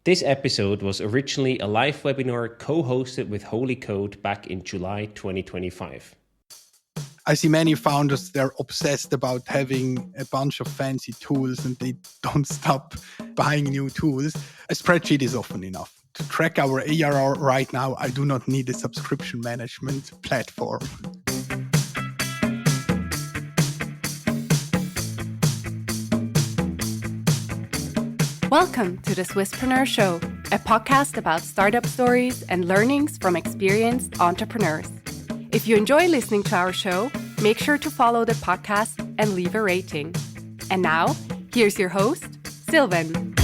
This episode was originally a live webinar co-hosted with Holy Code back in July 2025. I see many founders, they're obsessed about having a bunch of fancy tools and they don't stop buying new tools. A spreadsheet is often enough. To track our ARR right now, I do not need a subscription management platform. Welcome to the Swisspreneur Show, a podcast about startup stories and learnings from experienced entrepreneurs. If you enjoy listening to our show, make sure to follow the podcast and leave a rating. And now, here's your host, Silvan.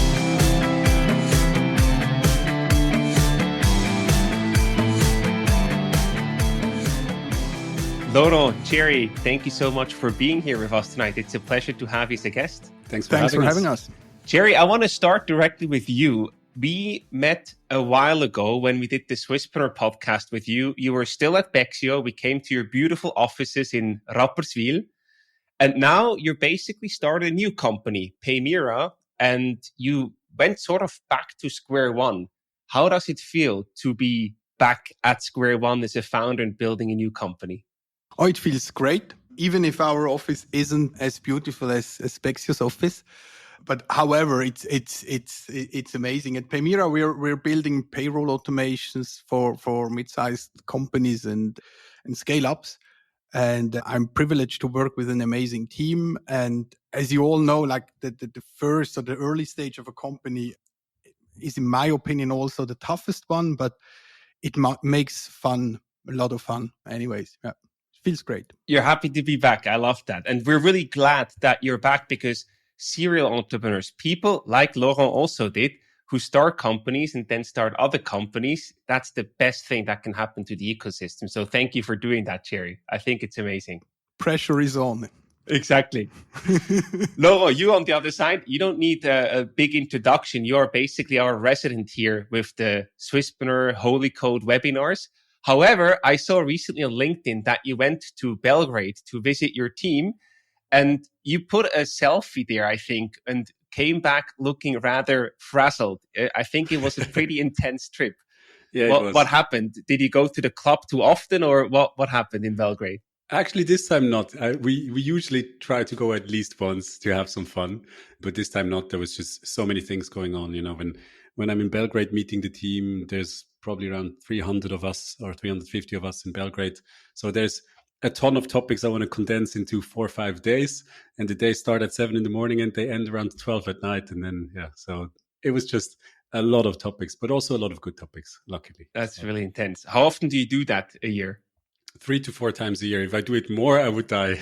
Laurent, Jerry, thank you so much for being here with us tonight. It's a pleasure to have you as a guest. Thanks for having us. Jerry, I want to start directly with you. We met a while ago when we did the Swisspreneur podcast with you. You were still at Bexio. We came to your beautiful offices in Rapperswil. And now you're basically started a new company, Meier, and you went sort of back to square one. How does it feel to be back at square one as a founder and building a new company? Oh, it feels great, even if our office isn't as beautiful as Bexio's office. But however, it's amazing. At Meier, we're building payroll automations for mid-sized companies and scale-ups. And I'm privileged to work with an amazing team. And as you all know, like the first or the early stage of a company is, in my opinion, also the toughest one. But it makes fun, a lot of fun. Anyways, yeah, it feels great. You're happy to be back. I love that. And we're really glad that you're back because serial entrepreneurs, people like Laurent also did, who start companies and then start other companies. That's the best thing that can happen to the ecosystem. So thank you for doing that, Jerry. I think it's amazing. Pressure is on. Exactly. Laurent, you on the other side, you don't need a big introduction. You are basically our resident here with the Swisspreneur Holy Code webinars. However, I saw recently on LinkedIn that you went to Belgrade to visit your team. And you put a selfie there, I think, and came back looking rather frazzled. I think it was a pretty intense trip. Yeah, what happened? Did you go to the club too often, or what happened in Belgrade? Actually, this time not. We usually try to go at least once to have some fun, but this time not. There was just so many things going on. You know, when I'm in Belgrade meeting the team, there's probably around 300 of us or 350 of us in Belgrade. So there's a ton of topics I want to condense into 4 or 5 days. And the days start at 7 a.m. and they end around 12 at night. And then, so it was just a lot of topics, but also a lot of good topics, luckily. That's really intense. How often do you do that a year? 3 to 4 times a year. If I do it more, I would die.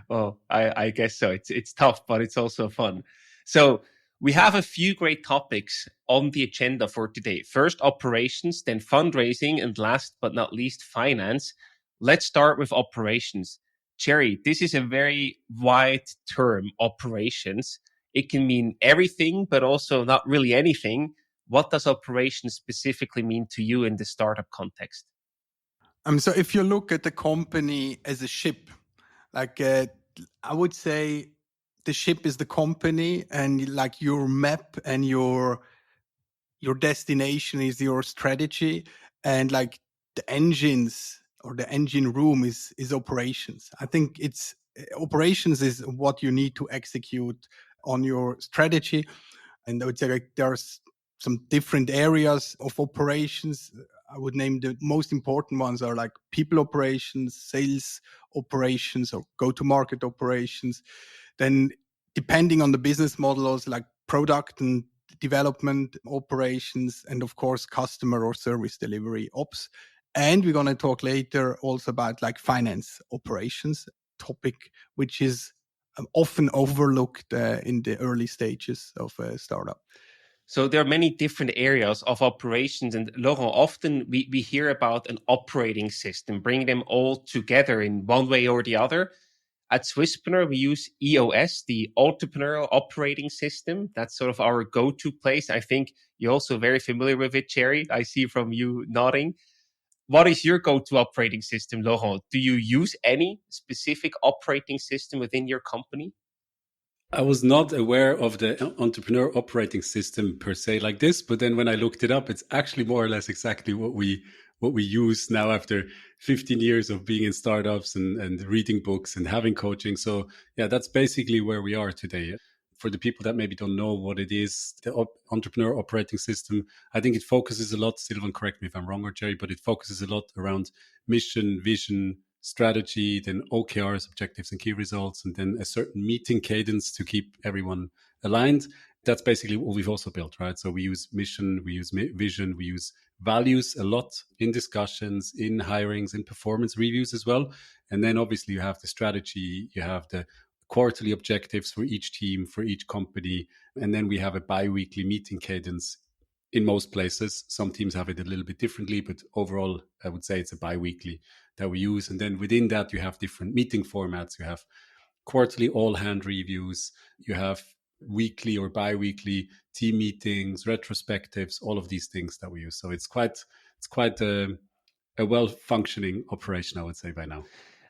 Well, I guess so. It's tough, but it's also fun. So we have a few great topics on the agenda for today. First, operations, then fundraising, and last but not least, finance. Let's start with operations. Jerry, this is a very wide term, operations. It can mean everything, but also not really anything. What does operations specifically mean to you in the startup context? So if you look at the company as a ship, like I would say the ship is the company, and like your map and your destination is your strategy, and like the engines or the engine room is operations. I think it's operations is what you need to execute on your strategy. And I would say like there's some different areas of operations. I would name the most important ones are like people operations, sales operations, or go-to-market operations. Then depending on the business models, like product and development operations, and of course, customer or service delivery ops. And we're going to talk later also about like finance operations topic, which is often overlooked in the early stages of a startup. So there are many different areas of operations. And Laurent, often we hear about an operating system, bring them all together in one way or the other. At Swisspreneur, we use EOS, the Entrepreneurial Operating System. That's sort of our go-to place. I think you're also very familiar with it, Jerry. I see from you nodding. What is your go-to operating system, Laurent? Do you use any specific operating system within your company? I was not aware of the entrepreneur operating system per se like this, but then when I looked it up, it's actually more or less exactly what we use now after 15 years of being in startups and reading books and having coaching. So yeah, that's basically where we are today. For the people that maybe don't know what it is, the entrepreneur operating system, I think it focuses a lot, Silvan, correct me if I'm wrong, or Jerry, but it focuses a lot around mission, vision, strategy, then OKRs, objectives and key results, and then a certain meeting cadence to keep everyone aligned. That's basically what we've also built, right? So we use mission, we use vision, we use values a lot in discussions, in hirings, in performance reviews as well. And then obviously you have the strategy, you have the quarterly objectives for each team, for each company. And then we have a bi-weekly meeting cadence in most places. Some teams have it a little bit differently, but overall, I would say it's a bi-weekly that we use. And then within that, you have different meeting formats. You have quarterly all-hand reviews. You have weekly or bi-weekly team meetings, retrospectives, all of these things that we use. So it's quite a well-functioning operation, I would say, by now.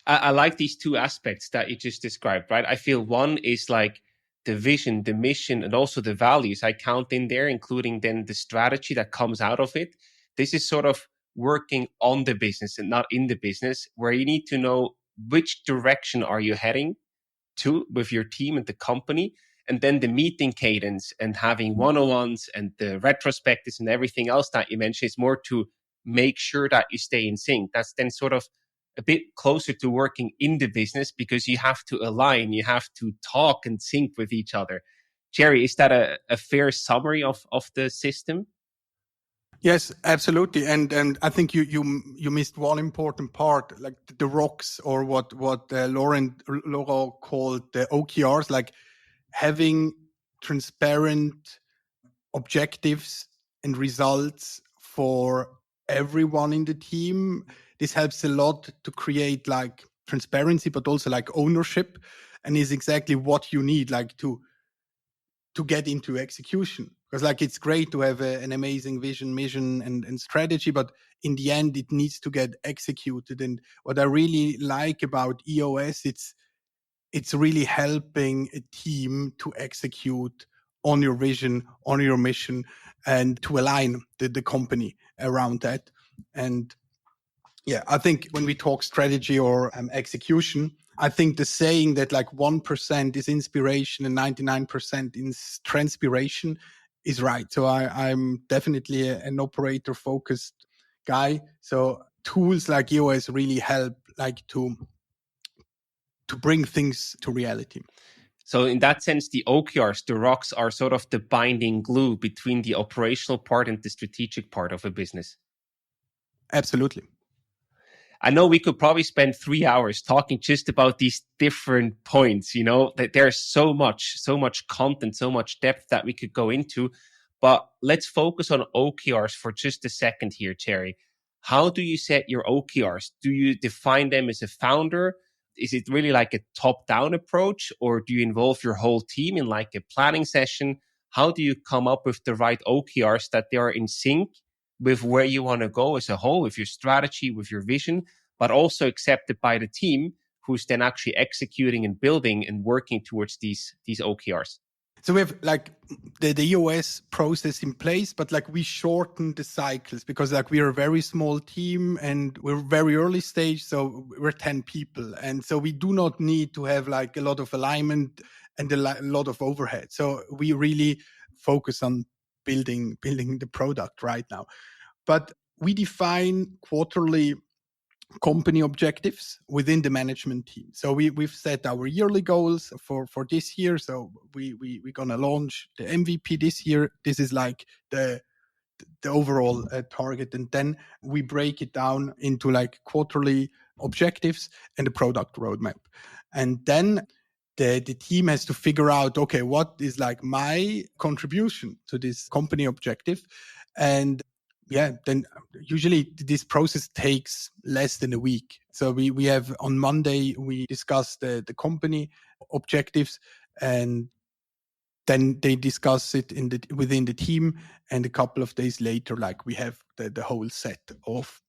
I like these two aspects that you just described, right? I feel one is like the vision, the mission, and also the values I count in there, including then the strategy that comes out of it. This is sort of working on the business and not in the business, where you need to know which direction are you heading to with your team and the company. And then the meeting cadence and having one-on-ones and the retrospectives and everything else that you mentioned is more to make sure that you stay in sync. That's then sort of a bit closer to working in the business because you have to align, you have to talk and sync with each other. Jerry, is that a fair summary of the system? Yes, absolutely. And I think you missed one important part, like the rocks, or what Laurent called the OKRs, like having transparent objectives and results for everyone in the team. This helps a lot to create like transparency, but also like ownership, and is exactly what you need, like to get into execution. Because like it's great to have an amazing vision, mission, and strategy, but in the end, it needs to get executed. And what I really like about EOS, it's really helping a team to execute on your vision, on your mission, and to align the company around that. And yeah, I think when we talk strategy or execution, I think the saying that like 1% is inspiration and 99% is transpiration is right. So I'm definitely an operator focused guy. So tools like EOS really help like to bring things to reality. So in that sense, the OKRs, the rocks, are sort of the binding glue between the operational part and the strategic part of a business. Absolutely. I know we could probably spend 3 hours talking just about these different points, you know, that there's so much content, so much depth that we could go into. But let's focus on OKRs for just a second here, Jerry. How do you set your OKRs? Do you define them as a founder? Is it really like a top-down approach, or do you involve your whole team in like a planning session? How do you come up with the right OKRs that they are in sync with where you want to go as a whole, with your strategy, with your vision, but also accepted by the team who's then actually executing and building and working towards these OKRs? So we have like the EOS process in place, but like we shorten the cycles because like we are a very small team and we're very early stage. So we're 10 people. And so we do not need to have like a lot of alignment and a lot of overhead. So we really focus on building the product right now. But we define quarterly company objectives within the management team. So we've set our yearly goals for this year. So we're gonna launch the MVP this year. This is like the overall target, and then we break it down into like quarterly objectives and the product roadmap, and then the team has to figure out, okay, what is like my contribution to this company objective. And yeah, then usually this process takes less than a week. So we have on Monday, we discuss the company objectives, and then they discuss it within the team. And a couple of days later, like we have the whole set of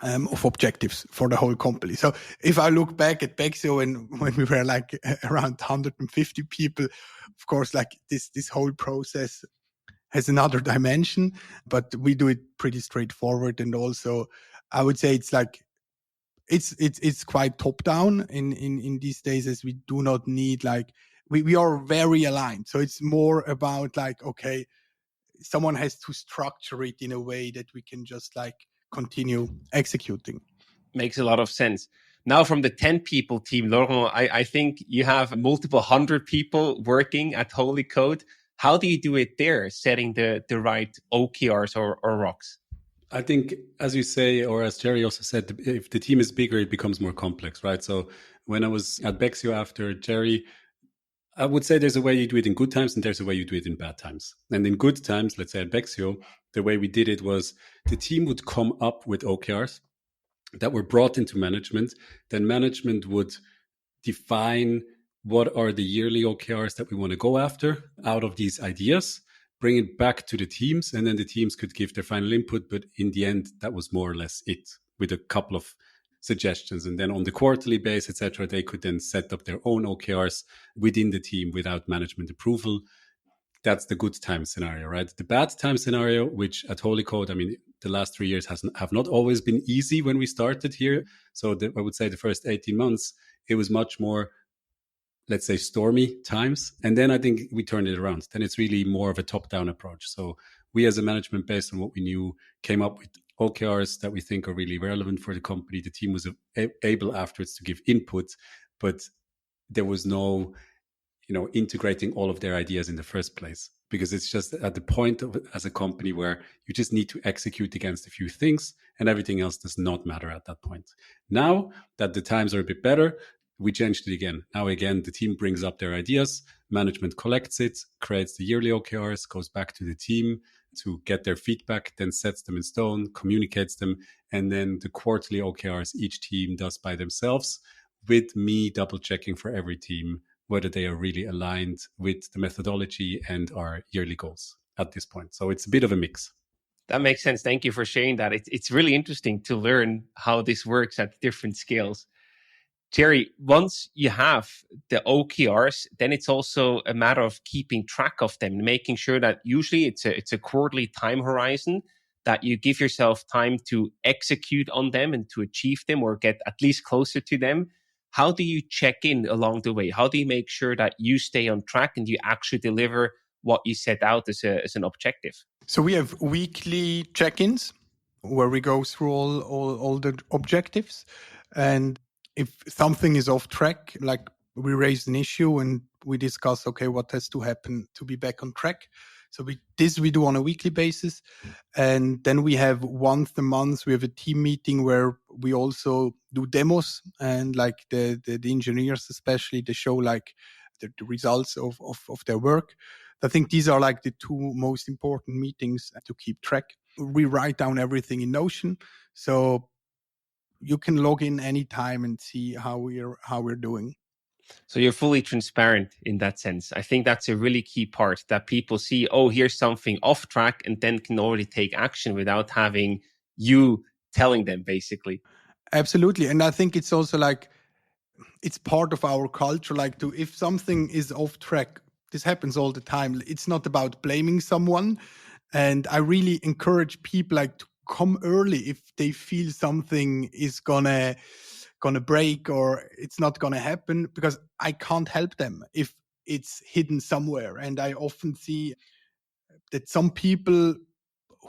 of objectives for the whole company. So if I look back at Bexio when we were like around 150 people, of course, like this whole process has another dimension, but we do it pretty straightforward. And also I would say it's like, it's quite top down in these days, as we do not need like, we are very aligned. So it's more about like, okay, someone has to structure it in a way that we can just like continue executing. Makes a lot of sense. Now, from the 10 people team, Laurent, I think you have multiple hundred people working at Holy Code. How do you do it there, setting the right OKRs or rocks? I think, as you say, or as Jerry also said, if the team is bigger, it becomes more complex, right? So when I was at Bexio after Jerry, I would say there's a way you do it in good times and there's a way you do it in bad times. And in good times, let's say at Bexio, the way we did it was the team would come up with OKRs that were brought into management. Then management would define what are the yearly OKRs that we want to go after out of these ideas, bring it back to the teams, and then the teams could give their final input. But in the end, that was more or less it, with a couple of suggestions. And then on the quarterly base, etc., they could then set up their own OKRs within the team without management approval. That's the good time scenario, right? The bad time scenario, which at Holy Code, I mean, the last 3 years have not always been easy when we started here. So I would say the first 18 months, it was much more, let's say, stormy times. And then I think we turned it around. Then it's really more of a top-down approach. So we as a management, based on what we knew, came up with OKRs that we think are really relevant for the company. The team was able afterwards to give input, but there was no, integrating all of their ideas in the first place, because it's just at the point of as a company where you just need to execute against a few things and everything else does not matter at that point. Now that the times are a bit better, we changed it again. Now again, the team brings up their ideas, management collects it, creates the yearly OKRs, goes back to the team to get their feedback, then sets them in stone, communicates them, and then the quarterly OKRs each team does by themselves, with me double checking for every team whether they are really aligned with the methodology and our yearly goals at this point. So it's a bit of a mix. That makes sense. Thank you for sharing that. It's really interesting to learn how this works at different scales. Jerry, once you have the OKRs, then it's also a matter of keeping track of them, making sure that usually it's a quarterly time horizon, that you give yourself time to execute on them and to achieve them or get at least closer to them. How do you check in along the way? How do you make sure that you stay on track and you actually deliver what you set out as an objective? So we have weekly check-ins where we go through all the objectives. And if something is off track, like we raise an issue and we discuss, okay, what has to happen to be back on track. So we do on a weekly basis. And then we have once a month, we have a team meeting where we also do demos, and like the engineers, especially, they show like the results of their work. I think these are like the two most important meetings to keep track. We write down everything in Notion, so you can log in anytime and see how we're doing. So you're fully transparent in that sense. I think that's a really key part, that people see, oh, here's something off track, and then can already take action without having you telling them, basically. Absolutely. And I think it's also like, it's part of our culture, like if something is off track, this happens all the time. It's not about blaming someone. And I really encourage people like to come early if they feel something is gonna break or it's not gonna happen, because I can't help them if it's hidden somewhere. And I often see that some people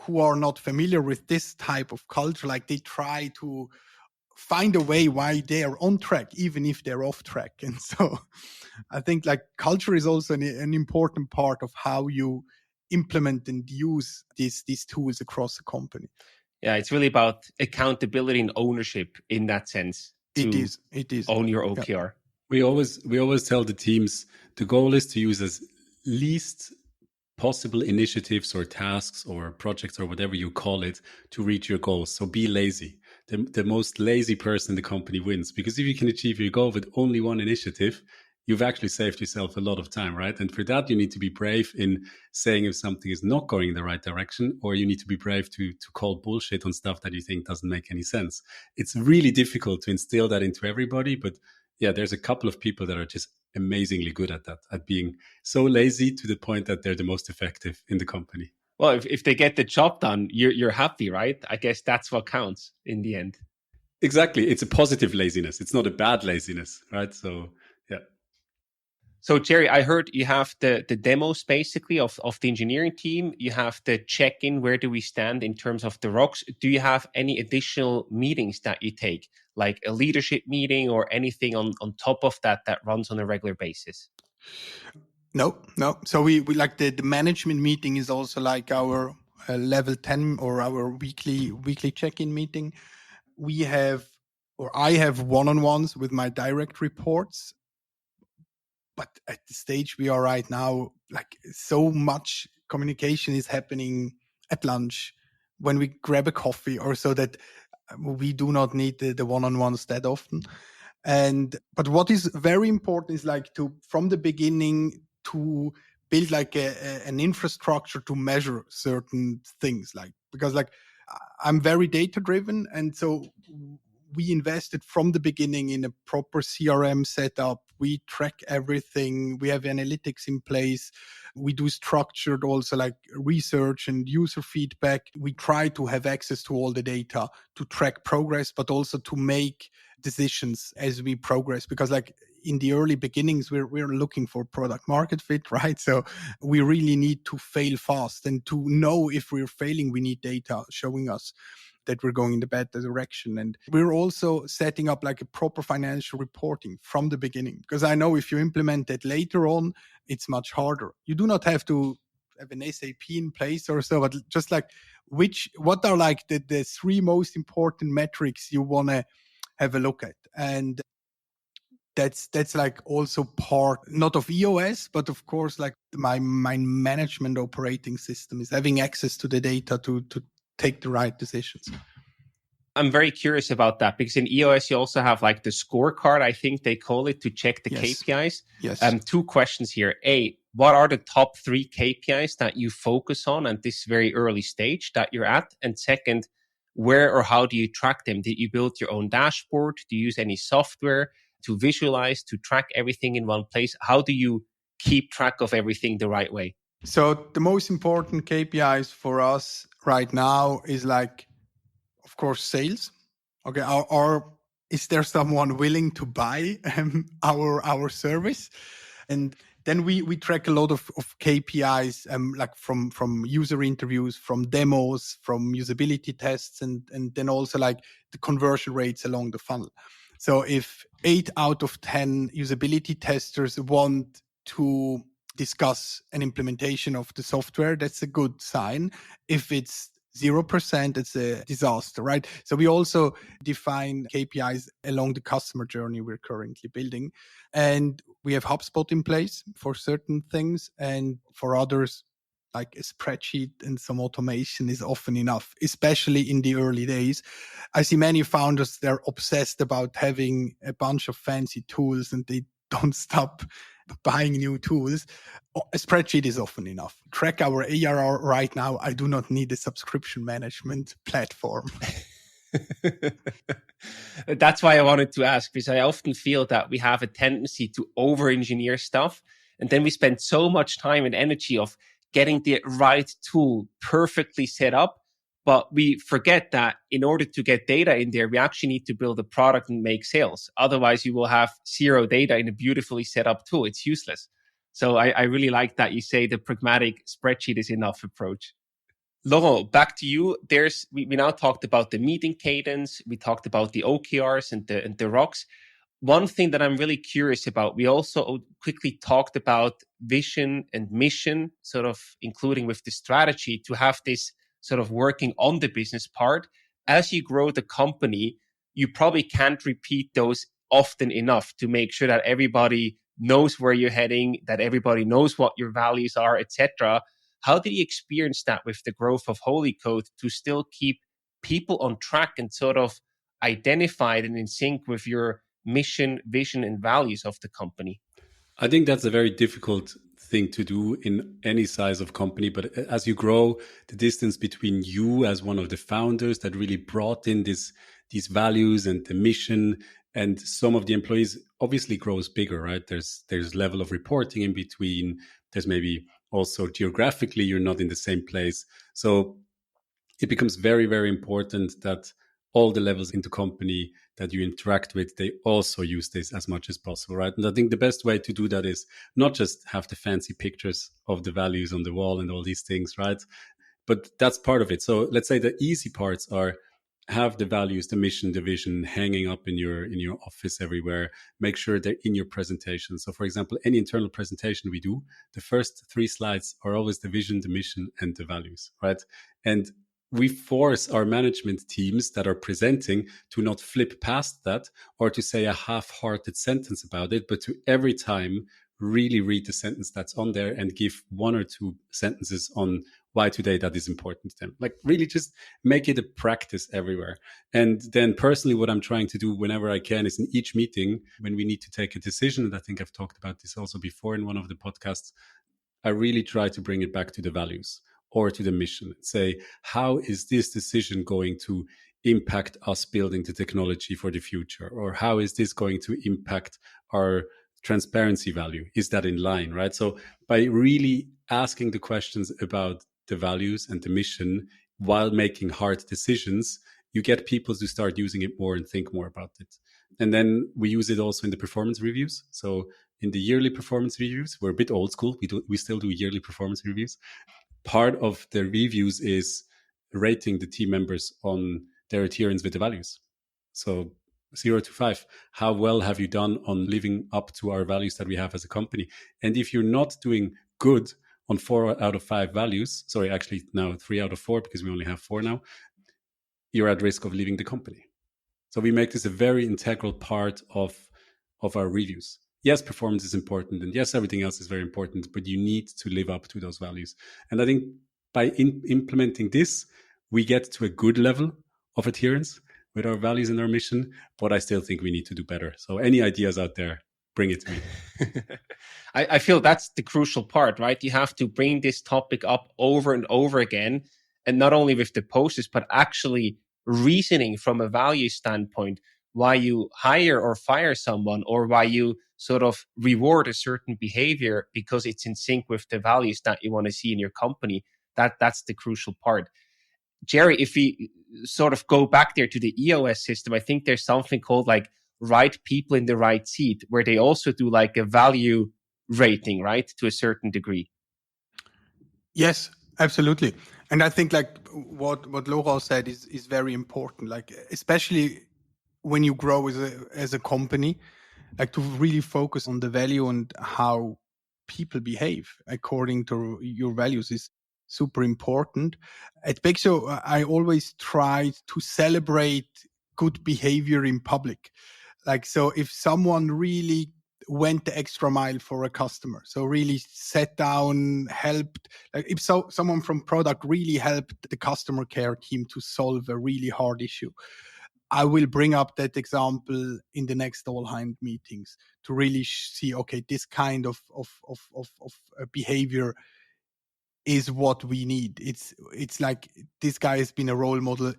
who are not familiar with this type of culture, like they try to find a way why they are on track, even if they're off track. And so I think like culture is also an important part of how you implement and use these tools across the company. Yeah, it's really about accountability and ownership in that sense. It is. Own your OKR. Yeah. We always tell the teams the goal is to use as least possible initiatives or tasks or projects or whatever you call it to reach your goals. So be lazy. The most lazy person in the company wins, because if you can achieve your goal with only one initiative, you've actually saved yourself a lot of time, right? And for that, you need to be brave in saying if something is not going in the right direction, or you need to be brave to call bullshit on stuff that you think doesn't make any sense. It's really difficult to instill that into everybody, but yeah, there's a couple of people that are just amazingly good at that, at being so lazy to the point that they're the most effective in the company. Well, if they get the job done, you're happy, right? I guess that's what counts in the end. Exactly. It's a positive laziness. It's not a bad laziness, right? So, yeah. So, Jerry, I heard you have the demos basically of the engineering team. You have the check-in. Where do we stand in terms of the rocks? Do you have any additional meetings that you take, like a leadership meeting or anything on top of that runs on a regular basis? No. So we like the management meeting is also like our level 10 or our weekly check-in meeting. I have one-on-ones with my direct reports. But at the stage we are right now, like so much communication is happening at lunch when we grab a coffee, or so that we do not need the one-on-ones that often. But what is very important is like from the beginning to build like an infrastructure to measure certain things, because I'm very data driven, and so we invested from the beginning in a proper CRM setup. We track everything. We have analytics in place. We do structured also like research and user feedback. We try to have access to all the data to track progress, but also to make decisions as we progress, because like in the early beginnings, we're looking for product market fit, right? So we really need to fail fast, and to know if we're failing, we need data showing us that we're going in the bad direction. And we're also setting up like a proper financial reporting from the beginning, because I know if you implement that later on, it's much harder. You do not have to have an SAP in place or so, but just like what are like the three most important metrics you want to have a look at. And that's like also part not of EOS, but of course like my management operating system is having access to the data to take the right decisions. I'm very curious about that, because in EOS you also have like the scorecard, I think they call it, to check the KPIs. Yes. Two questions here. A, what are the top 3 KPIs that you focus on at this very early stage that you're at? And second, where or how do you track them? Did you build your own dashboard? Do you use any software to visualize, to track everything in one place? How do you keep track of everything the right way? So the most important KPIs for us right now is like, of course, sales. Okay, is there someone willing to buy our service? And then we track a lot of KPIs, like from user interviews, from demos, from usability tests, and then also like the conversion rates along the funnel. So if 8 out of 10 usability testers want to discuss an implementation of the software, that's a good sign. If it's 0%, it's a disaster, right? So we also define KPIs along the customer journey we're currently building. And we have HubSpot in place for certain things, and for others, like a spreadsheet and some automation is often enough, especially in the early days. I see many founders, they're obsessed about having a bunch of fancy tools and they don't stop buying new tools. A spreadsheet is often enough. Track our ARR right now. I do not need a subscription management platform. That's why I wanted to ask, because I often feel that we have a tendency to over-engineer stuff, and then we spend so much time and energy of getting the right tool perfectly set up, but we forget that in order to get data in there, we actually need to build a product and make sales. Otherwise, you will have 0 data in a beautifully set up tool. It's useless. So I really like that you say the pragmatic spreadsheet is enough approach. Laurent, back to you. We now talked about the meeting cadence. We talked about the OKRs and the rocks. One thing that I'm really curious about, we also quickly talked about vision and mission, sort of including with the strategy to have this sort of working on the business part. As you grow the company, you probably can't repeat those often enough to make sure that everybody knows where you're heading, that everybody knows what your values are, etc. How did you experience that with the growth of Holy Code to still keep people on track and sort of identified and in sync with your mission, vision, and values of the company? I think that's a very difficult thing to do in any size of company. But as you grow, the distance between you as one of the founders that really brought in these values and the mission, and some of the employees obviously grows bigger, right? There's level of reporting in between. There's maybe also geographically you're not in the same place. So it becomes very, very important that all the levels in the company that you interact with, they also use this as much as possible, right? And I think the best way to do that is not just have the fancy pictures of the values on the wall and all these things, right? But that's part of it. So let's say the easy parts are have the values, the mission, the vision hanging up in your office everywhere. Make sure they're in your presentation. So for example, any internal presentation we do, the first 3 slides are always the vision, the mission, and the values, right? And we force our management teams that are presenting to not flip past that or to say a half-hearted sentence about it, but to every time really read the sentence that's on there and give 1 or 2 sentences on why today that is important to them. Like really just make it a practice everywhere. And then personally, what I'm trying to do whenever I can is in each meeting, when we need to take a decision, and I think I've talked about this also before in one of the podcasts, I really try to bring it back to the values or to the mission. Say, how is this decision going to impact us building the technology for the future? Or how is this going to impact our transparency value? Is that in line, right? So by really asking the questions about the values and the mission while making hard decisions, you get people to start using it more and think more about it. And then we use it also in the performance reviews. So in the yearly performance reviews, we're a bit old school. We still do yearly performance reviews. Part of the reviews is rating the team members on their adherence with the values. So 0 to 5, how well have you done on living up to our values that we have as a company? And if you're not doing good on 4 out of 5 values, sorry, actually now 3 out of 4, because we only have 4 now, you're at risk of leaving the company. So we make this a very integral part of our reviews. Yes, performance is important, and yes, everything else is very important, but you need to live up to those values. And I think by implementing this, we get to a good level of adherence with our values and our mission, but I still think we need to do better. So any ideas out there, bring it to me. I feel that's the crucial part, right? You have to bring this topic up over and over again, and not only with the posters, but actually reasoning from a value standpoint why you hire or fire someone, or why you sort of reward a certain behavior because it's in sync with the values that you want to see in your company. That's the crucial part. Jerry, if we sort of go back there to the EOS system, I think there's something called like right people in the right seat, where they also do like a value rating, right? To a certain degree. Yes, absolutely. And I think like what Laurent said is very important, like especially when you grow as a company, like to really focus on the value and how people behave according to your values is super important. At Bexo, I always try to celebrate good behavior in public. Like, so if someone really went the extra mile for a customer, so really sat down, helped, like if someone from product really helped the customer care team to solve a really hard issue, I will bring up that example in the next all-hand meetings to really see, okay, this kind of behavior is what we need. It's like this guy has been a role model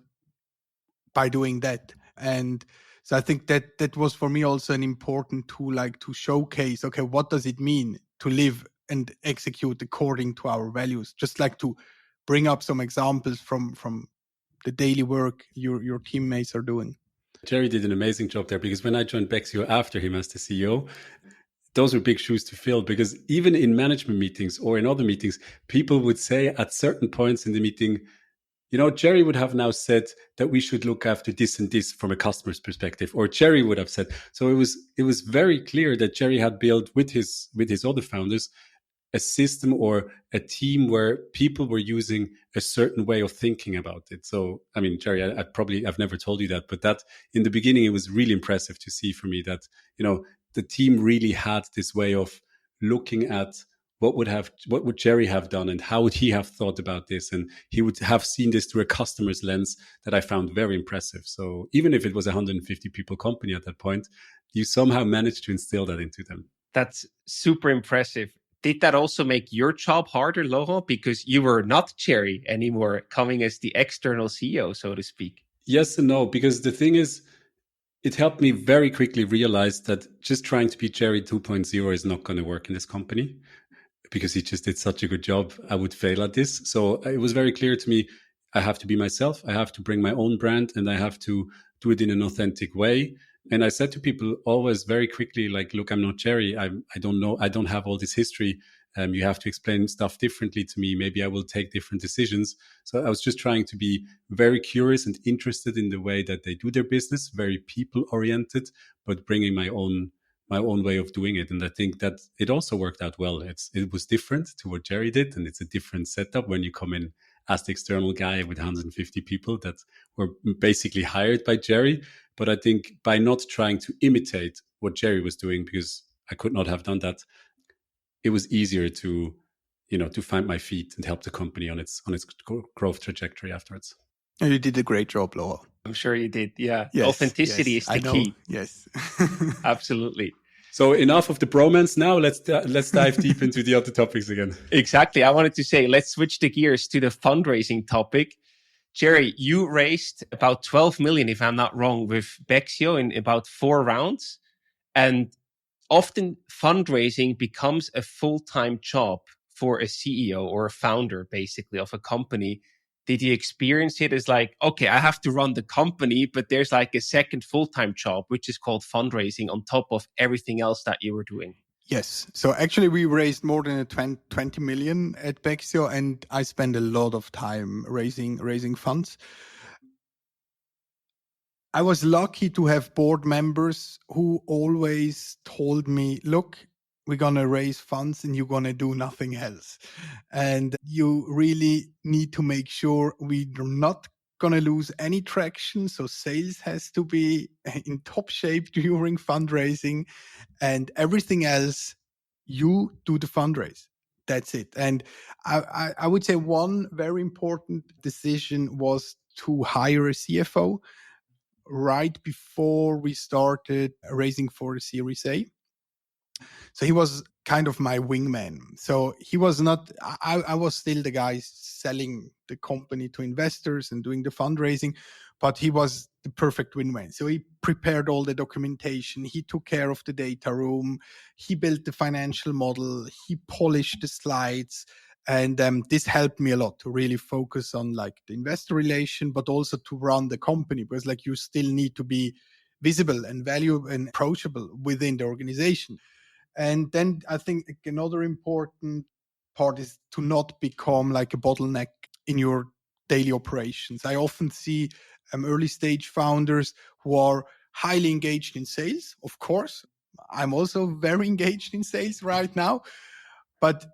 by doing that. And so I think that was for me also an important tool, like to showcase, okay, what does it mean to live and execute according to our values? Just like to bring up some examples from the daily work your teammates are doing. Jerry did an amazing job there, because when I joined Bexio after him as the CEO, those were big shoes to fill, because even in management meetings or in other meetings, people would say at certain points in the meeting, you know, Jerry would have now said that we should look after this and this from a customer's perspective, or Jerry would have said. So it was very clear that Jerry had built with his other founders a system or a team where people were using a certain way of thinking about it. So, I mean, Jerry, I've never told you that, but that in the beginning, it was really impressive to see for me that, you know, the team really had this way of looking at what would Jerry have done and how would he have thought about this? And he would have seen this through a customer's lens that I found very impressive. So even if it was a 150 people company at that point, you somehow managed to instill that into them. That's super impressive. Did that also make your job harder, Laurent? Because you were not Jerry anymore, coming as the external CEO, so to speak. Yes and no, because the thing is, it helped me very quickly realize that just trying to be Jerry 2.0 is not going to work in this company, because he just did such a good job. I would fail at this. So it was very clear to me, I have to be myself. I have to bring my own brand, and I have to do it in an authentic way. And I said to people always very quickly, like, look, I'm not Jerry. I don't know. I don't have all this history. You have to explain stuff differently to me. Maybe I will take different decisions. So I was just trying to be very curious and interested in the way that they do their business, very people oriented, but bringing my own way of doing it. And I think that it also worked out well. It was different to what Jerry did, and it's a different setup when you come in as the external guy with 150 people that were basically hired by Jerry. But I think by not trying to imitate what Jerry was doing, because I could not have done that, it was easier to find my feet and help the company on its growth trajectory afterwards. You did a great job, Laurent. I'm sure you did. Yeah. Yes, Authenticity yes, is the I know. key. Yes. Absolutely. So enough of the bromance now. Let's dive deep into the other topics again. Exactly. I wanted to say, let's switch the gears to the fundraising topic. Jerry, you raised about 12 million, if I'm not wrong, with Bexio in about 4 rounds. And often fundraising becomes a full-time job for a CEO or a founder, basically, of a company. Did you experience it as like, okay, I have to run the company, but there's like a second full-time job, which is called fundraising on top of everything else that you were doing? Yes. So actually we raised more than 20 million at Bexio, and I spend a lot of time raising funds. I was lucky to have board members who always told me, look, we're going to raise funds and you're going to do nothing else. And you really need to make sure we're not going to lose any traction. So sales has to be in top shape during fundraising, and everything else, you do the fundraise. That's it. And I would say one very important decision was to hire a CFO right before we started raising for the Series A. So he was kind of my wingman. So he was not, I was still the guy selling the company to investors and doing the fundraising, but he was the perfect wingman. So he prepared all the documentation. He took care of the data room. He built the financial model. He polished the slides. And this helped me a lot to really focus on like the investor relation, but also to run the company, because like you still need to be visible and valuable and approachable within the organization. And then I think another important part is to not become like a bottleneck in your daily operations. I often see early stage founders who are highly engaged in sales. Of course, I'm also very engaged in sales right now. But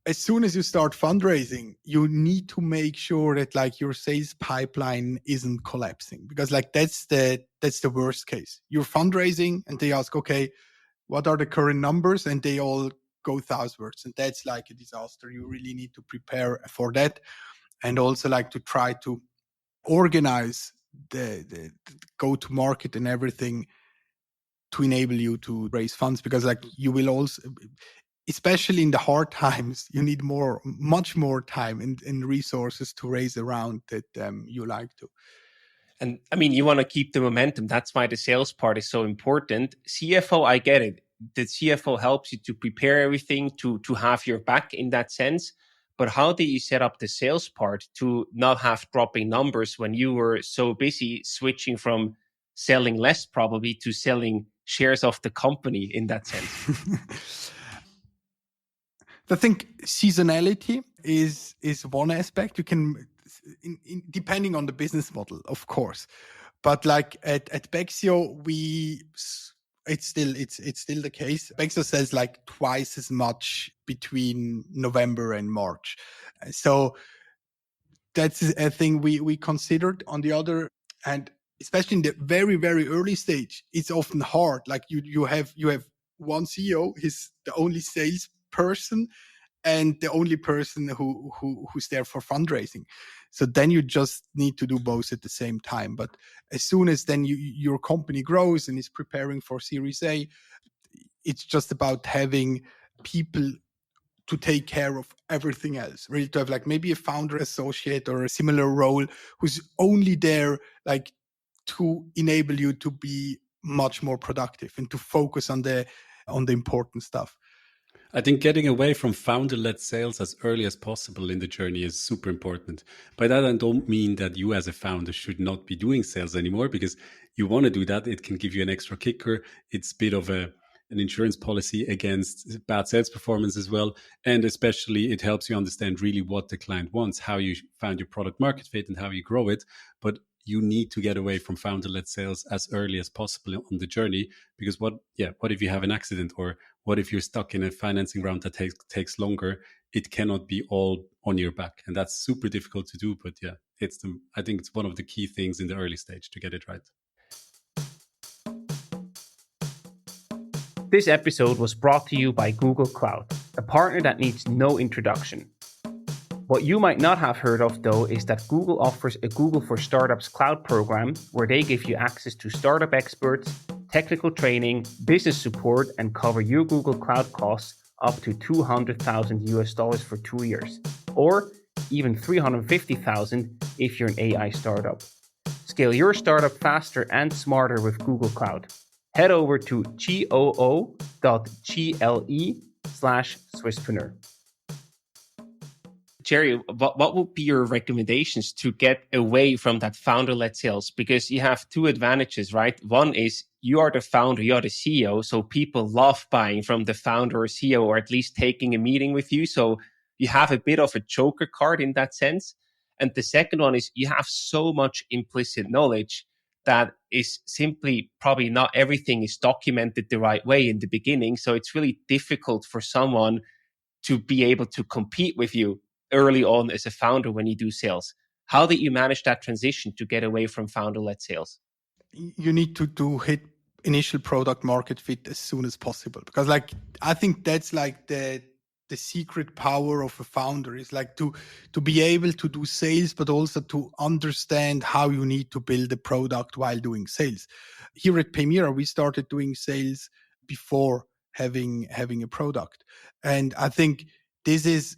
as soon as you start fundraising, you need to make sure that like your sales pipeline isn't collapsing, because like that's the worst case. You're fundraising and they ask, okay, what are the current numbers? And they all go southwards. And that's like a disaster. You really need to prepare for that. And also like to try to organize the go-to-market and everything to enable you to raise funds, because like you will also, especially in the hard times, you need much more time and resources to raise a round that you like to. And I mean, you want to keep the momentum. That's why the sales part is so important. CFO, I get it. The CFO helps you to prepare everything, to have your back in that sense. But how did you set up the sales part to not have dropping numbers when you were so busy switching from selling less probably to selling shares of the company in that sense? I think seasonality is one aspect. You can, depending on the business model, of course. But like at Bexio, it's still the case. Bexio sells like twice as much between November and March. So that's a thing we considered. On the other hand, especially in the very, very early stage, it's often hard. Like you have one CEO, he's the only sales person and the only person who's there for fundraising. So then you just need to do both at the same time. But as soon as then your company grows and is preparing for Series A, it's just about having people to take care of everything else, really, to have like maybe a founder associate or a similar role who's only there like to enable you to be much more productive and to focus on the important stuff. I think getting away from founder-led sales as early as possible in the journey is super important. By that, I don't mean that you as a founder should not be doing sales anymore, because you want to do that. It can give you an extra kicker. It's a bit of an insurance policy against bad sales performance as well. And especially it helps you understand really what the client wants, how you found your product market fit and how you grow it. But you need to get away from founder-led sales as early as possible on the journey, because what if you have an accident, or what if you're stuck in a financing round that takes longer? It cannot be all on your back, and that's super difficult to do. But yeah, I think it's one of the key things in the early stage to get it right. This episode was brought to you by Google Cloud, a partner that needs no introduction. What you might not have heard of, though, is that Google offers a Google for Startups cloud program where they give you access to startup experts, technical training, business support, and cover your Google Cloud costs up to $200,000 for 2 years, or even $350,000 if you're an AI startup. Scale your startup faster and smarter with Google Cloud. Head over to goo.gle/Swisspreneur. Jerry, what would be your recommendations to get away from that founder-led sales? Because you have two advantages, right? One is you are the founder, you are the CEO, so people love buying from the founder or CEO, or at least taking a meeting with you. So you have a bit of a joker card in that sense. And the second one is you have so much implicit knowledge that is simply probably not everything is documented the right way in the beginning. So it's really difficult for someone to be able to compete with you early on as a founder when you do sales. How did you manage that transition to get away from founder-led sales? You need to hit initial product market fit as soon as possible, because like I think that's like the secret power of a founder is like to be able to do sales, but also to understand how you need to build a product while doing sales. Here at Meier, we started doing sales before having a product, and I think this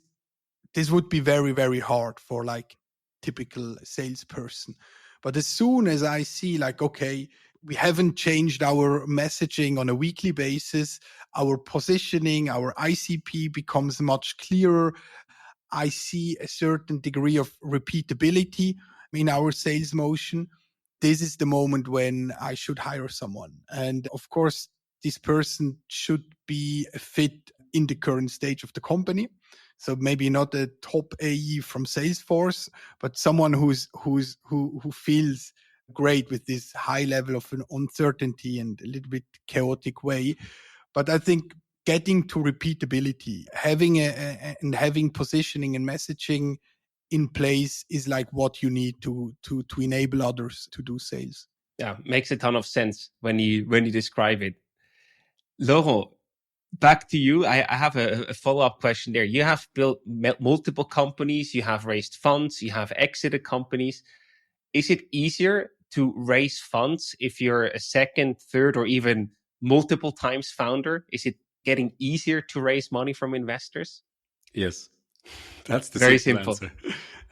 would be very, very hard for like typical salesperson. But as soon as I see like, okay, we haven't changed our messaging on a weekly basis, our positioning, our ICP becomes much clearer. I see a certain degree of repeatability in our sales motion. This is the moment when I should hire someone. And of course, this person should be a fit in the current stage of the company. So maybe not a top AE from Salesforce, but someone who feels great with this high level of an uncertainty and a little bit chaotic way. But I think getting to repeatability, having positioning and messaging in place is like what you need to enable others to do sales. Yeah, makes a ton of sense when you describe it. Laurent, back to you. I have a follow-up question there. You have built multiple companies, you have raised funds, you have exited companies. Is it easier to raise funds if you're a second, third, or even multiple times founder? Is it getting easier to raise money from investors? Yes, that's the very simple simple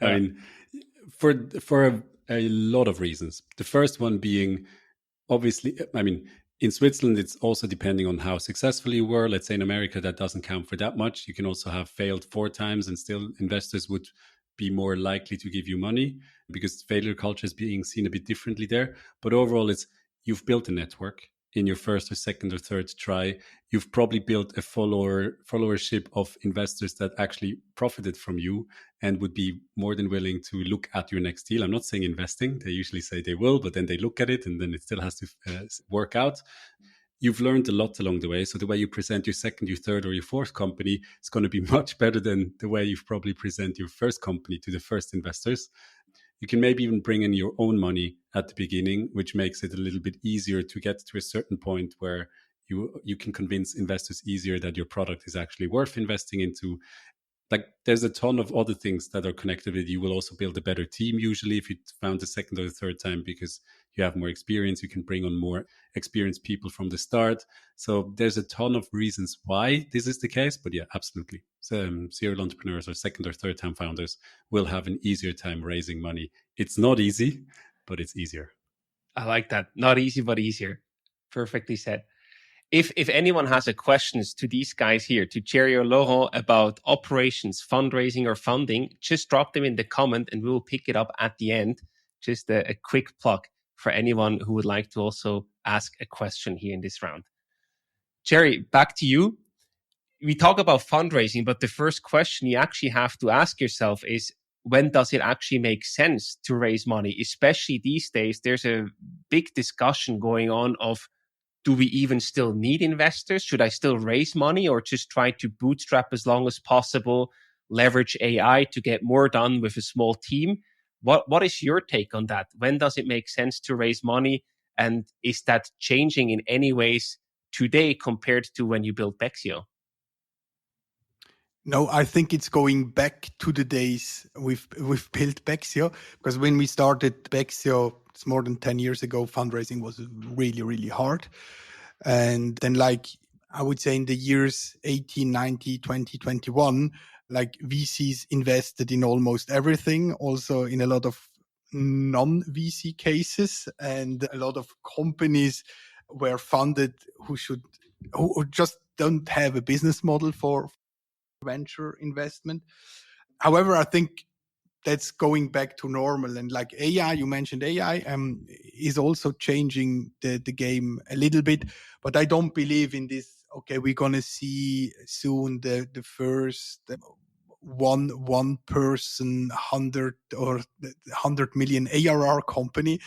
answer. I mean, for a lot of reasons. The first one being, obviously, I mean, in Switzerland, it's also depending on how successful you were. Let's say in America, that doesn't count for that much. You can also have failed 4 times and still investors would be more likely to give you money, because failure culture is being seen a bit differently there. But overall, you've built a network in your first or second or third try. You've probably built a followership of investors that actually profited from you and would be more than willing to look at your next deal. I'm not saying investing. They usually say they will, but then they look at it and then it still has to work out. You've learned a lot along the way. So the way you present your second, your third, or your fourth company is going to be much better than the way you've probably present your first company to the first investors. You can maybe even bring in your own money at the beginning, which makes it a little bit easier to get to a certain point where you can convince investors easier that your product is actually worth investing into. Like, there's a ton of other things that are connected with it. You will also build a better team usually if you found the second or the third time, because you have more experience, you can bring on more experienced people from the start. So there's a ton of reasons why this is the case. But yeah, absolutely. Serial entrepreneurs or second or third time founders will have an easier time raising money. It's not easy, but it's easier. I like that. Not easy, but easier. Perfectly said. If anyone has a questions to these guys here, to Jerry or Laurent, about operations, fundraising, or funding, just drop them in the comment and we will pick it up at the end. Just a quick plug for anyone who would like to also ask a question here in this round. Jerry, back to you. We talk about fundraising, but the first question you actually have to ask yourself is, when does it actually make sense to raise money? Especially these days, there's a big discussion going on of, do we even still need investors? Should I still raise money or just try to bootstrap as long as possible, leverage AI to get more done with a small team? What is your take on that? When does it make sense to raise money? And is that changing in any ways today compared to when you built Bexio? No, I think it's going back to the days we've built Bexio, because when we started Bexio, it's more than 10 years ago, fundraising was really, really hard. And then, like, I would say in the years 18, 19, 20, 21, like VCs invested in almost everything, also in a lot of non-VC cases, and a lot of companies were funded who just don't have a business model for venture investment. However, I think that's going back to normal. And like AI, you mentioned AI, is also changing the game a little bit. But I don't believe in this, okay, we're going to see soon the first one person 100 or 100 million ARR company.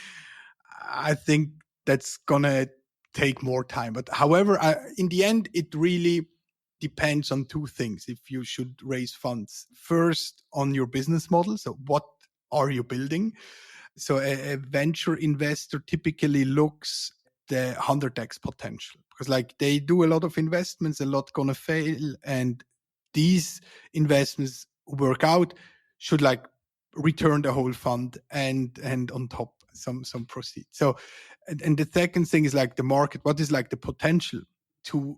I think that's going to take more time. But however, in the end, it really depends on two things if you should raise funds. First, on your business model. So what are you building? So a venture investor typically looks the 100x potential, because like they do a lot of investments, a lot going to fail, and these investments work out, should like return the whole fund and on top some proceeds. So and the second thing is like the market. What is like the potential to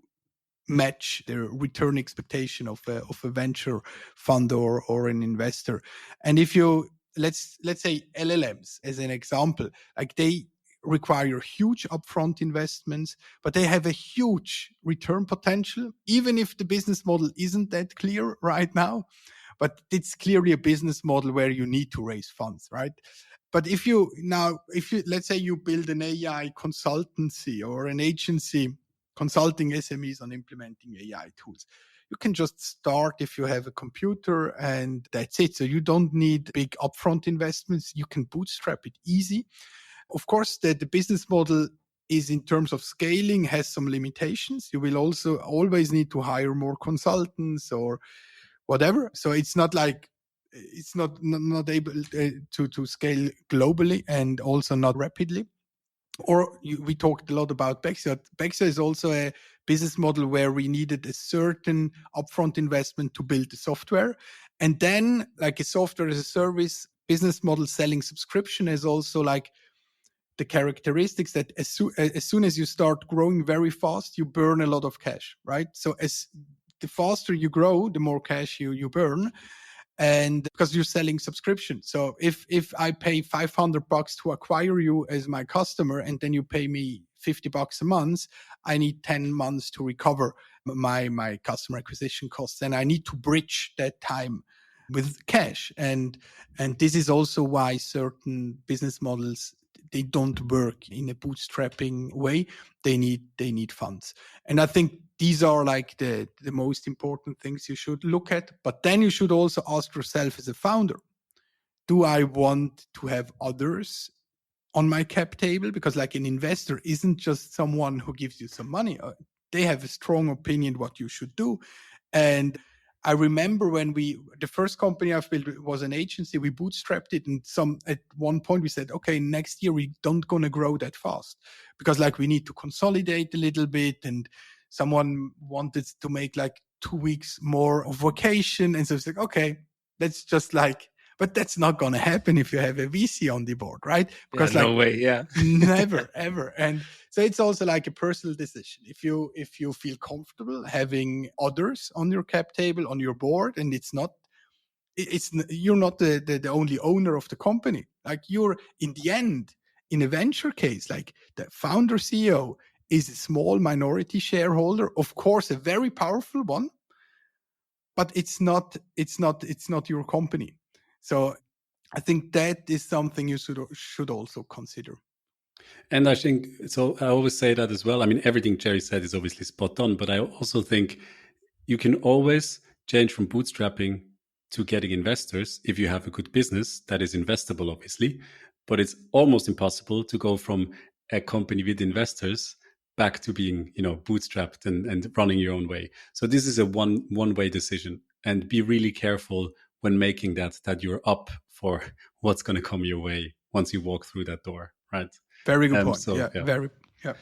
match the return expectation of a venture fund or an investor? And if you let's say LLMs as an example, like they require huge upfront investments, but they have a huge return potential, even if the business model isn't that clear right now. But it's clearly a business model where you need to raise funds, right? But if you let's say you build an AI consultancy or an agency consulting SMEs on implementing AI tools, you can just start if you have a computer and that's it. So you don't need big upfront investments. You can bootstrap it easy. Of course, the business model is, in terms of scaling, has some limitations. You will also always need to hire more consultants or whatever. So it's not like it's not able to scale globally and also not rapidly. Or we talked a lot about Bexio. Bexio is also a business model where we needed a certain upfront investment to build the software. And then like a software as a service business model selling subscription is also like the characteristics that as soon as you start growing very fast, you burn a lot of cash, right? So as the faster you grow, the more cash you burn. And because you're selling subscription. So if I pay $500 to acquire you as my customer, and then you pay me $50 a month, I need 10 months to recover my customer acquisition costs. And I need to bridge that time with cash. And this is also why certain business models, they don't work in a bootstrapping way. They need funds. And I think these are like the most important things you should look at. But then you should also ask yourself as a founder, do I want to have others on my cap table? Because like an investor isn't just someone who gives you some money. They have a strong opinion what you should do. And I remember when the first company I've built was an agency, we bootstrapped it. And at one point we said, okay, next year we don't going to grow that fast because like we need to consolidate a little bit. And someone wanted to make like 2 weeks more of vacation. And so it's like, okay, let's just like But that's not going to happen if you have a VC on the board, right? Because no way, yeah. never, ever. And so it's also like a personal decision. If you feel comfortable having others on your cap table, on your board, and you're not the only owner of the company. Like you're in the end, in a venture case, like the founder CEO is a small minority shareholder, of course, a very powerful one, but it's not your company. So I think that is something you should also consider. And I think, so I always say that as well. I mean, everything Jerry said is obviously spot on, but I also think you can always change from bootstrapping to getting investors if you have a good business that is investable, obviously. But it's almost impossible to go from a company with investors back to being, bootstrapped and running your own way. So this is a one-way decision, and be really careful when making that you're up for what's going to come your way once you walk through that door, right? Very good point. Yeah.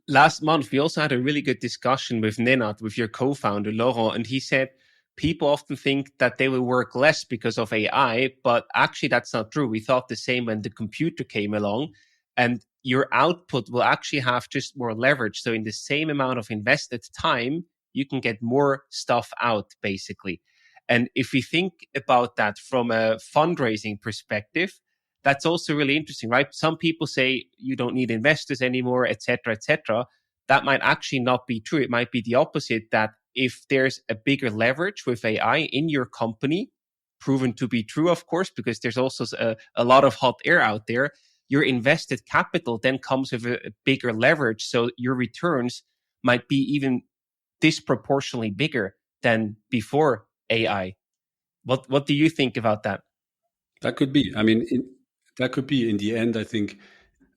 Last month, we also had a really good discussion with Nenad, with your co-founder, Laurent, and he said people often think that they will work less because of AI, but actually that's not true. We thought the same when the computer came along, and your output will actually have just more leverage. So in the same amount of invested time, you can get more stuff out, basically. And if we think about that from a fundraising perspective, that's also really interesting, right? Some people say you don't need investors anymore, et cetera, et cetera. That might actually not be true. It might be the opposite, that if there's a bigger leverage with AI in your company, proven to be true, of course, because there's also a lot of hot air out there, your invested capital then comes with a bigger leverage. So your returns might be even disproportionately bigger than before AI. What do you think about that? That could be. I mean, that could be in the end. I think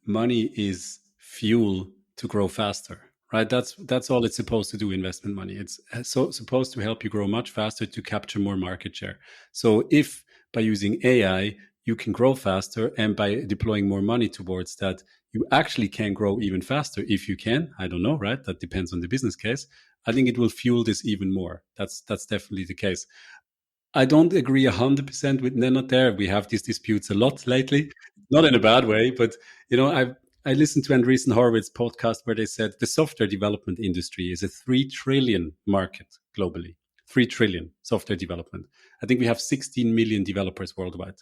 money is fuel to grow faster, right? That's all it's supposed to do. Investment money. It's supposed to help you grow much faster to capture more market share. So if by using AI you can grow faster, and by deploying more money towards that, you actually can grow even faster. If you can, I don't know, right? That depends on the business case. I think it will fuel this even more. That's definitely the case. I don't agree 100% with Nenad there. We have these disputes a lot lately, not in a bad way, but I listened to Andreessen Horowitz podcast where they said the software development industry is a 3 trillion market globally. 3 trillion software development. I think we have 16 million developers worldwide.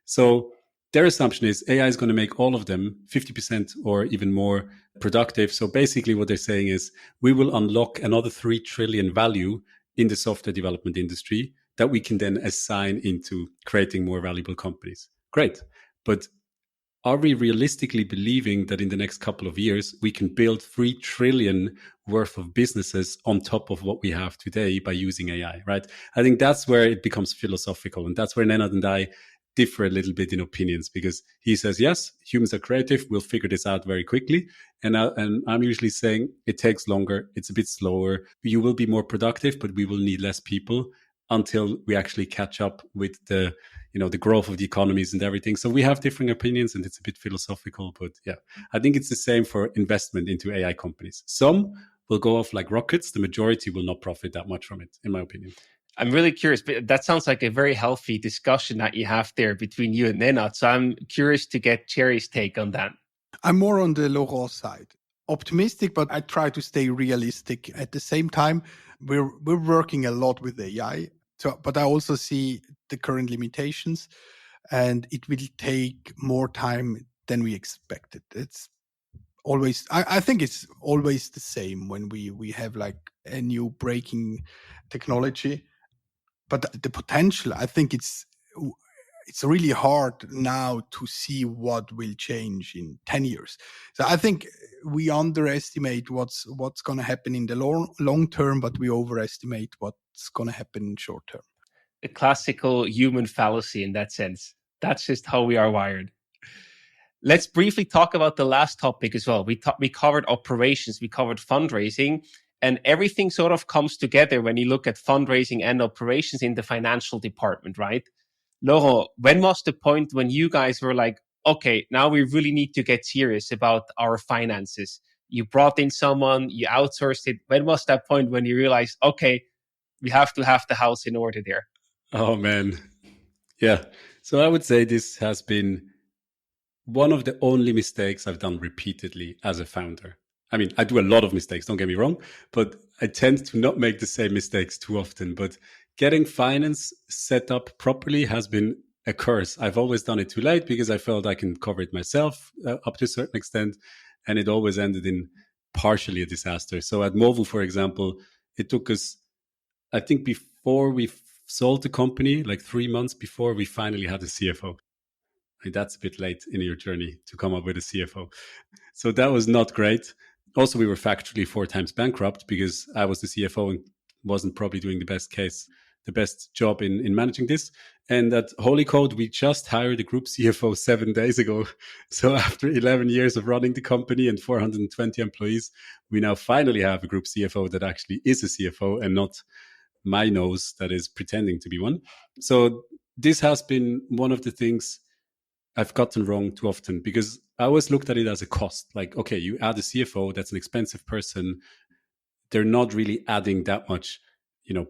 So their assumption is AI is going to make all of them 50% or even more productive. So basically what they're saying is we will unlock another 3 trillion value in the software development industry that we can then assign into creating more valuable companies. Great. But are we realistically believing that in the next couple of years, we can build 3 trillion worth of businesses on top of what we have today by using AI, right? I think that's where it becomes philosophical. And that's where Nenad and I differ a little bit in opinions, because he says, yes, humans are creative. We'll figure this out very quickly. And I'm usually saying it takes longer. It's a bit slower. You will be more productive, but we will need less people until we actually catch up with the growth of the economies and everything. So we have different opinions, and it's a bit philosophical, but yeah, I think it's the same for investment into AI companies. Some will go off like rockets. The majority will not profit that much from it, in my opinion. I'm really curious, but that sounds like a very healthy discussion that you have there between you and Nenad. So I'm curious to get Jerry's take on that. I'm more on the Laurent side. Optimistic, but I try to stay realistic. At the same time, we're working a lot with AI. But I also see the current limitations, and it will take more time than we expected. It's always, I think it's always the same when we have like a new breaking technology. But the potential, I think it's really hard now to see what will change in 10 years. So I think we underestimate what's going to happen in the long term, but we overestimate what's going to happen in short term. A classical human fallacy in that sense. That's just how we are wired. Let's briefly talk about the last topic as well. We covered operations, we covered fundraising, and everything sort of comes together when you look at fundraising and operations in the financial department, right? Laurent, when was the point when you guys were like, okay, now we really need to get serious about our finances? You brought in someone, you outsourced it. When was that point when you realized, okay, we have to have the house in order there? Oh, man. Yeah. So I would say this has been one of the only mistakes I've done repeatedly as a founder. I mean, I do a lot of mistakes, don't get me wrong, but I tend to not make the same mistakes too often. But getting finance set up properly has been a curse. I've always done it too late because I felt I can cover it myself up to a certain extent. And it always ended in partially a disaster. So at Movu, for example, it took us, I think before we sold the company, like 3 months before, we finally had a CFO. That's a bit late in your journey to come up with a CFO. So that was not great. Also, we were factually 4 times bankrupt because I was the CFO and wasn't probably doing the best job in managing this. And at Holy Code, we just hired a group CFO 7 days ago. So after 11 years of running the company and 420 employees, we now finally have a group CFO that actually is a CFO and not my nose that is pretending to be one. So this has been one of the things I've gotten wrong too often because I always looked at it as a cost. Like, okay, you add a CFO, that's an expensive person. They're not really adding that much,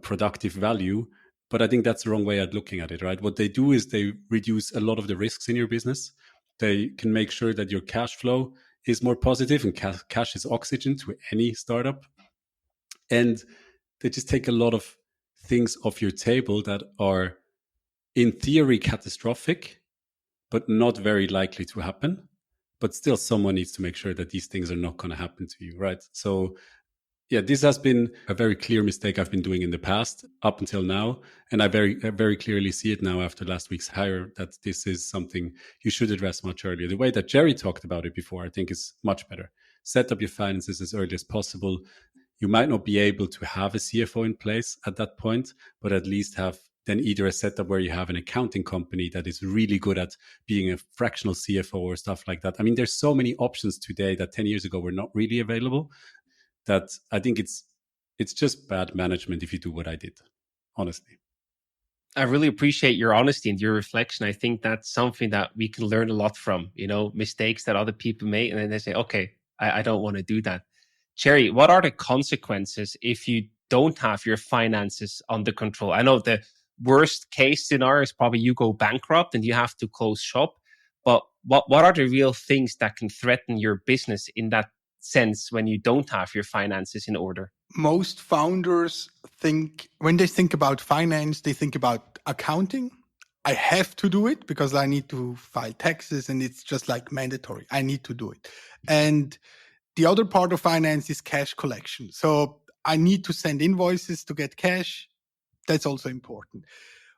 productive value. But I think that's the wrong way of looking at it, right? What they do is they reduce a lot of the risks in your business. They can make sure that your cash flow is more positive, and cash is oxygen to any startup. And they just take a lot of things off your table that are in theory catastrophic, but not very likely to happen. But still, someone needs to make sure that these things are not going to happen to you, right? So yeah, this has been a very clear mistake I've been doing in the past up until now. And I very clearly see it now after last week's hire that this is something you should address much earlier. The way that Jerry talked about it before, I think is much better. Set up your finances as early as possible. You might not be able to have a CFO in place at that point, but at least have then either a setup where you have an accounting company that is really good at being a fractional CFO or stuff like that. I mean, there's so many options today that 10 years ago were not really available, that I think it's just bad management if you do what I did, honestly. I really appreciate your honesty and your reflection. I think that's something that we can learn a lot from, mistakes that other people make. And then they say, okay, I don't want to do that. Jerry, what are the consequences if you don't have your finances under control? I know the worst case scenario is probably you go bankrupt and you have to close shop. But what are the real things that can threaten your business in that sense when you don't have your finances in order? Most founders when they think about finance, they think about accounting. I have to do it because I need to file taxes and it's just like mandatory. I need to do it. And the other part of finance is cash collection. So I need to send invoices to get cash. That's also important.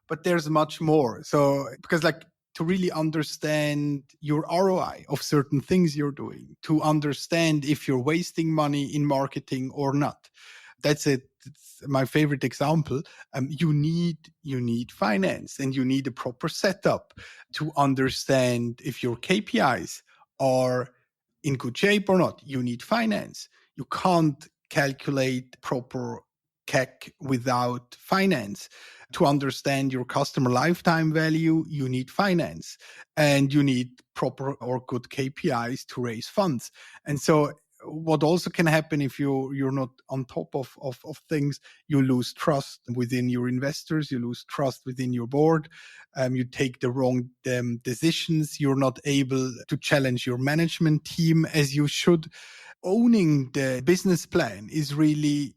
But there's much more. So because to really understand your ROI of certain things you're doing, to understand if you're wasting money in marketing or not. That's it. It's my favorite example. You need finance and you need a proper setup to understand if your KPIs are in good shape or not. You need finance. You can't calculate proper CAC without finance. To understand your customer lifetime value, you need finance, and you need proper or good KPIs to raise funds. And so what also can happen if you're not on top of things, you lose trust within your investors, you lose trust within your board, you take the wrong decisions, you're not able to challenge your management team as you should. Owning the business plan is really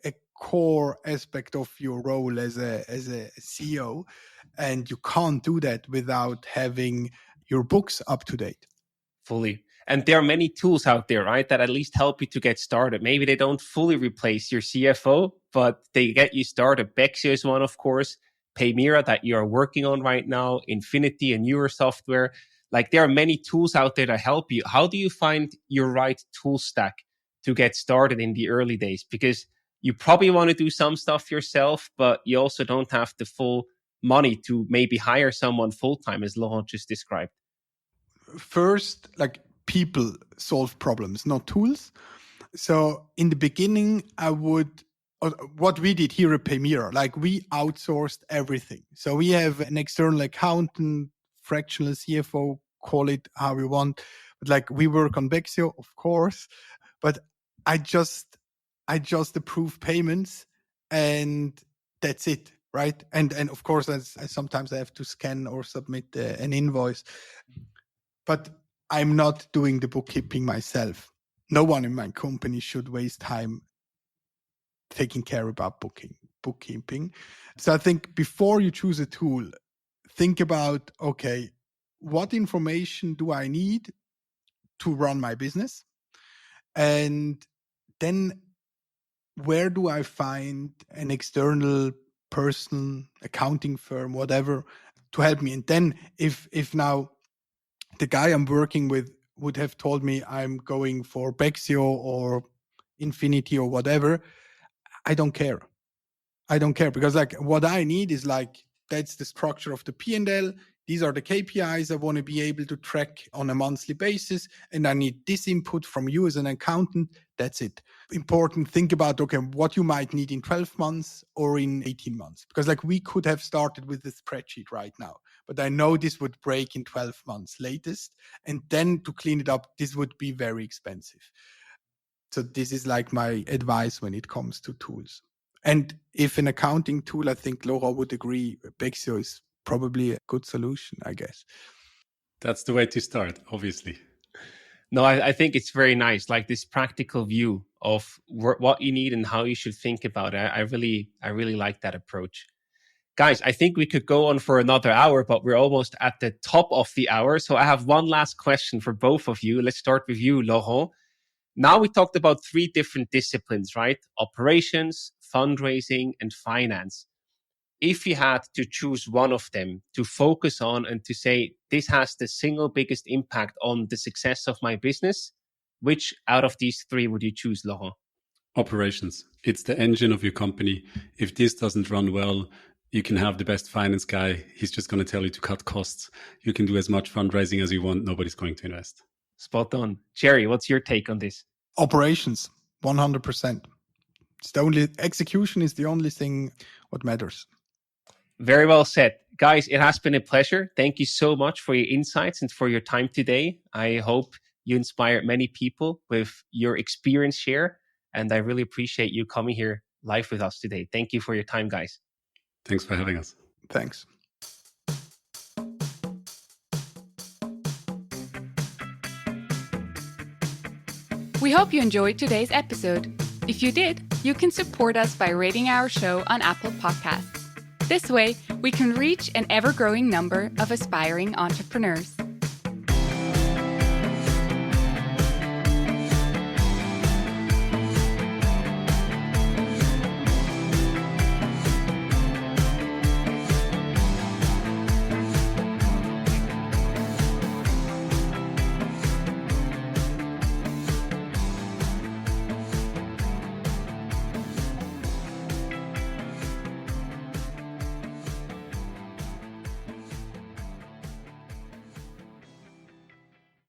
a core aspect of your role as a CEO, and you can't do that without having your books up to date. Fully. And there are many tools out there, right, that at least help you to get started. Maybe they don't fully replace your CFO, but they get you started. Bexio is one, of course. Meier that you are working on right now. Infinity, a newer software. There are many tools out there that help you. How do you find your right tool stack to get started in the early days? Because you probably want to do some stuff yourself, but you also don't have the full money to maybe hire someone full-time, as Laurent just described. First, people solve problems, not tools. So in the beginning, what we did here at Meier, we outsourced everything. So we have an external accountant, fractional CFO, call it how you want. But we work on Bexio, of course, but I just approve payments and that's it. right? And of course, sometimes I have to scan or submit an invoice, but I'm not doing the bookkeeping myself. No one in my company should waste time taking care about bookkeeping. So I think before you choose a tool, think about, okay, what information do I need to run my business? And then where do I find an external person, accounting firm, whatever, to help me? And then if now the guy I'm working with would have told me I'm going for Bexio or Infinity or whatever, I don't care. I don't care, because like what I need is like, that's the structure of the P&L. These are the KPIs I want to be able to track on a monthly basis. And I need this input from you as an accountant. That's it. Important. Think about, okay, what you might need in 12 months or in 18 months. Because like we could have started with the spreadsheet right now, but I know this would break in 12 months latest. And then to clean it up, this would be very expensive. So this is like my advice when it comes to tools. And if an accounting tool, I think Laurent would agree, Bexio is probably a good solution, I guess. That's the way to start, obviously. No, I think it's very nice, like this practical view of what you need and how you should think about it. I really like that approach. Guys, I think we could go on for another hour, but we're almost at the top of the hour. So I have one last question for both of you. Let's start with you, Laurent. Now we talked about 3 different disciplines, right? Operations, fundraising, and finance. If you had to choose one of them to focus on and to say, this has the single biggest impact on the success of my business, which out of these 3 would you choose, Laurent? Operations. It's the engine of your company. If this doesn't run well, you can have the best finance guy. He's just going to tell you to cut costs. You can do as much fundraising as you want. Nobody's going to invest. Spot on. Jerry, what's your take on this? Operations, 100%. It's the only execution is the only thing what matters. Very well said. Guys, it has been a pleasure. Thank you so much for your insights and for your time today. I hope you inspired many people with your experience share. And I really appreciate you coming here live with us today. Thank you for your time, guys. Thanks for having us. Thanks. We hope you enjoyed today's episode. If you did, you can support us by rating our show on Apple Podcasts. This way, we can reach an ever-growing number of aspiring entrepreneurs.